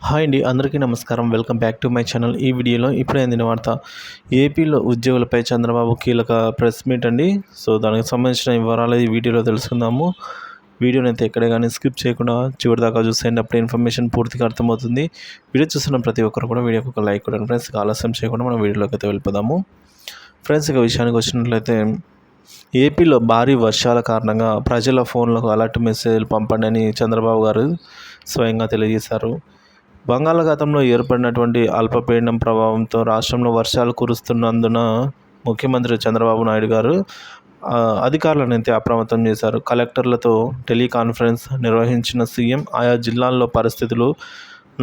Hi అండి, అందరికీ నమస్కారం. Welcome back to my channel. ఈ వీడియోలో ఇప్పుడే అందిన వార్త, ఏపీలో ఉద్యోగులపై చంద్రబాబు కీలక ప్రెస్ మీట్ అండి. సో దానికి సంబంధించిన వివరాలు ఈ వీడియోలో తెలుసుకుందాము. వీడియోని అయితే ఎక్కడే కానీ స్కిప్ చేయకుండా చివరి దాకా చూసేయండి, అప్పుడే ఇన్ఫర్మేషన్ పూర్తిగా అర్థమవుతుంది. వీడియో చూస్తున్న ప్రతి ఒక్కరు కూడా వీడియోకి ఒక లైక్ కొట్టండి ఫ్రెండ్స్. ఆలస్యం చేయకుండా మనం వీడియోలోకి అయితే వెళ్ళిపోదాము ఫ్రెండ్స్. ఇక విషయానికి వచ్చినట్లయితే, ఏపీలో భారీ వర్షాల కారణంగా ప్రజల ఫోన్లకు అలర్ట్ మెసేజ్లు పంపండి అని చంద్రబాబు గారు స్వయంగా తెలియజేశారు. బంగాళాఖాతంలో ఏర్పడినటువంటి అల్పపీడనం ప్రభావంతో రాష్ట్రంలో వర్షాలు కురుస్తున్నందున ముఖ్యమంత్రి చంద్రబాబు నాయుడు గారు అధికారులను అయితే అప్రమత్తం చేశారు. కలెక్టర్లతో టెలికాన్ఫరెన్స్ నిర్వహించిన సీఎం ఆయా జిల్లాల్లో పరిస్థితులు,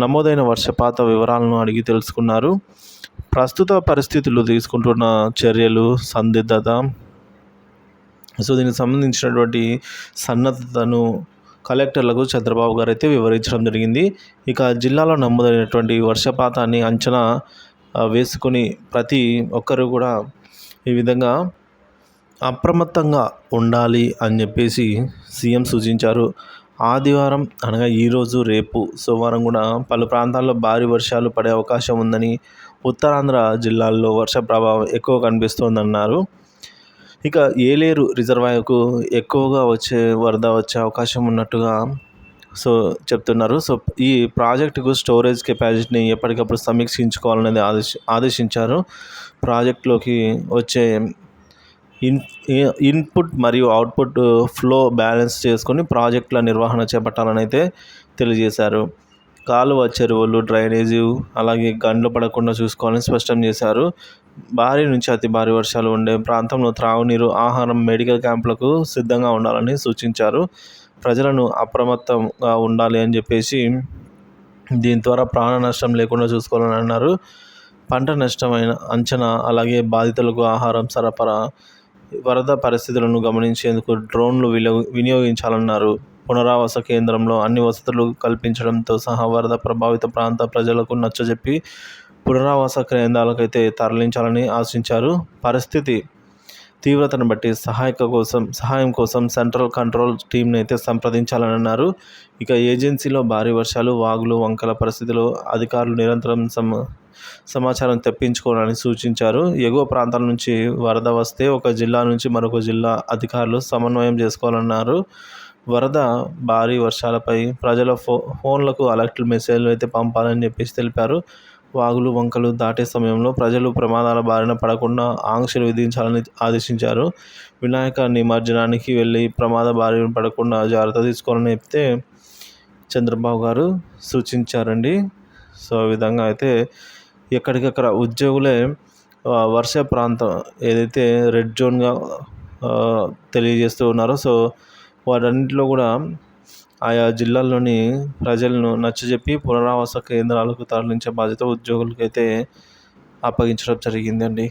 నమోదైన వర్షపాత వివరాలను అడిగి తెలుసుకున్నారు. ప్రస్తుత పరిస్థితులు, తీసుకుంటున్న చర్యలు, సందిగ్ధత, సో దీనికి సంబంధించినటువంటి సన్నద్ధతను కలెక్టర్లకు చంద్రబాబు గారు అయితే వివరించడం జరిగింది. ఇక జిల్లాలో నమోదైనటువంటి వర్షపాతాన్ని అంచనా వేసుకొని ప్రతి ఒక్కరు కూడా ఈ విధంగా అప్రమత్తంగా ఉండాలి అని చెప్పేసి సీఎం సూచించారు. ఆదివారం అనగా ఈరోజు, రేపు సోమవారం కూడా పలు ప్రాంతాల్లో భారీ వర్షాలు పడే అవకాశం ఉందని, ఉత్తరాంధ్ర జిల్లాల్లో వర్ష ప్రభావం ఎక్కువ కనిపిస్తోందన్నారు. ఇక ఏలేరు రిజర్వాయర్కు ఎక్కువగా వరద వచ్చే అవకాశం ఉన్నట్టుగా చెప్తున్నారు. ఈ ప్రాజెక్టుకు స్టోరేజ్ కెపాసిటీని ఎప్పటికప్పుడు సమీక్షించుకోవాలనేది ఆదేశించారు. ప్రాజెక్టులోకి వచ్చే ఇన్పుట్ మరియు అవుట్పుట్ ఫ్లో బ్యాలెన్స్ చేసుకొని ప్రాజెక్టుల నిర్వహణ చేపట్టాలని అయితే తెలియజేశారు. కాలువ, చెరువులు, డ్రైనేజీ అలాగే గండ్లు పడకుండా చూసుకోవాలని స్పష్టం చేశారు. భారీ నుంచి అతి భారీ వర్షాలు ఉండే ప్రాంతంలో త్రాగునీరు, ఆహారం, మెడికల్ క్యాంపులకు సిద్ధంగా ఉండాలని సూచించారు. ప్రజలను అప్రమత్తంగా ఉండాలి అని చెప్పేసి, దీని ద్వారా ప్రాణ నష్టం లేకుండా చూసుకోవాలని అన్నారు. పంట నష్టమైన అంచనా, అలాగే బాధితులకు ఆహారం సరఫరా, వరద పరిస్థితులను గమనించేందుకు డ్రోన్లు వినియోగించాలన్నారు. పునరావాస కేంద్రంలో అన్ని వసతులు కల్పించడంతో సహా వరద ప్రభావిత ప్రాంత ప్రజలకు నచ్చజెప్పి పునరావాస కేంద్రాలకైతే తరలించాలని ఆశించారు. పరిస్థితి తీవ్రతను బట్టి సహాయం కోసం సెంట్రల్ కంట్రోల్ టీంని అయితే సంప్రదించాలని అన్నారు. ఇక ఏజెన్సీలో భారీ వర్షాలు, వాగులు, వంకల పరిస్థితుల్లో అధికారులు నిరంతరం సమాచారం తెప్పించుకోవాలని సూచించారు. ఎగువ ప్రాంతాల నుంచి వరద వస్తే ఒక జిల్లా నుంచి మరొక జిల్లా అధికారులు సమన్వయం చేసుకోవాలన్నారు. వరద, భారీ వర్షాలపై ప్రజల ఫోన్లకు అలర్ట్ మెసేజ్లు అయితే పంపాలని చెప్పేసి తెలిపారు. వాగులు, వంకలు దాటే సమయంలో ప్రజలు ప్రమాదాల బారిన పడకుండా ఆంక్షలు విధించాలని ఆదేశించారు. వినాయక నిమజ్జనానికి వెళ్ళి ప్రమాద బారిన పడకుండా జాగ్రత్త తీసుకోవాలని చెప్తే చంద్రబాబు గారు సూచించారండి. సో ఈ విధంగా అయితే ఎక్కడికక్కడ ఉద్యోగులే వర్ష ప్రాంతం ఏదైతే రెడ్ జోన్గా తెలియజేస్తూ ఉన్నారో, సో వాటన్నింటిలో కూడా ఆయా జిల్లాల్లోని ప్రజలను నచ్చజెప్పి పునరావాస కేంద్రాలకు తరలించే బాధ్యత ఉద్యోగులకైతే అప్పగించడం జరిగిందండి.